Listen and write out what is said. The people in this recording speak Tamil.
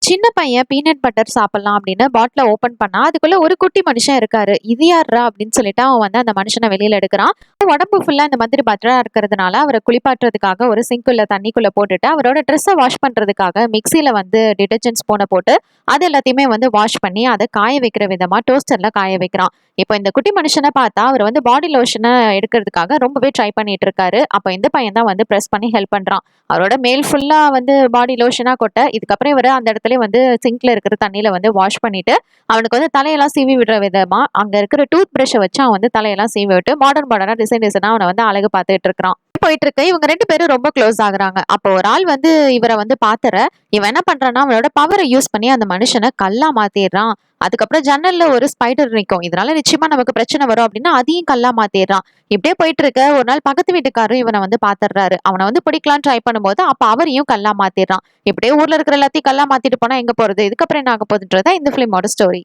சின்ன பையன் பீனட் பட்டர் சாப்பிடலாம் அப்படின்னு பாட்டில ஓபன் பண்ணா அதுக்குள்ள ஒரு குட்டி மனுஷன் இருக்காரு. இது யாரா அப்படின்னு சொல்லிட்டு அவன் வந்து அந்த மனுஷனை வெளியில எடுக்கிறான். உடம்பு ஃபுல்லா இந்த மாதிரி பட்டரா இருக்கிறதுனால அவரை குளிப்பாட்டுறதுக்காக ஒரு சிங்க்குள்ள தண்ணிக்குள்ள போட்டுட்டு அவரோட ட்ரெஸ்ஸை வாஷ் பண்றதுக்காக மிக்சியில வந்து டிடர்ஜென்ட் ஸ்பூனை போட்டு அது எல்லாத்தையுமே வந்து வாஷ் பண்ணி அதை காய வைக்கிற விதமா டோஸ்டர்ல காய வைக்கிறான். இப்போ இந்த குட்டி மனுஷனை பார்த்தா அவர் வந்து பாடி லோஷனை எடுக்கிறதுக்காக ரொம்பவே ட்ரை பண்ணிட்டு இருக்காரு. அப்போ இந்த பையன் தான் வந்து ப்ரெஸ் பண்ணி ஹெல்ப் பண்றான். அவரோட மேல் ஃபுல்லா வந்து பாடி லோஷனா கொட்ட இதுக்கப்புறம் இவரு அந்த இடத்துல வந்து சிங்க்ல இருக்கிற தண்ணியில வந்து வாஷ் பண்ணிட்டு அவனுக்கு வந்து தலையெல்லாம் சீவி விடுற விதமா அங்க இருக்கிற டூத் பிரஷை வச்சு அவன் வந்து தலையெல்லாம் சீவி விட்டு மாடர்னா டிசைனா அவனை வந்து அழகு பார்த்துட்டு இருக்கிறான். போயிட்டு இருக்கு. இவங்க 2 பேரும் ரொம்ப க்ளோஸ் ஆகுறாங்க. அப்போ ஒரு ஆள் வந்து இவரை வந்து பாத்துற இவன் என்ன பண்றான்னா அவனோட பவரை யூஸ் பண்ணி அந்த மனுஷனை கல்லா மாத்திடுறான். அதுக்கப்புறம் ஜன்னல்ல ஒரு ஸ்பைடர் நிக்கும். இதனால நிச்சயமா நமக்கு பிரச்சனை வரும் அப்படின்னா அதையும் கல்லா மாத்திடுறான். இப்படியே போயிட்டு இருக்க ஒரு நாள் பக்கத்து வீட்டுக்காரரும் இவனை வந்து பாத்துடுறாரு. அவனை வந்து பிடிக்கலான்னு ட்ரை பண்ணும்போது அப்ப அவரையும் கல்லா மாத்திடுறான். இப்படியே ஊர்ல இருக்கிற எல்லாத்தையும் கல்லா மாத்திட்டு போனா எங்க போறது? இதுக்கப்புறம் என்ன ஆக போகுதுன்றதா இந்த பிலிமோட ஸ்டோரி.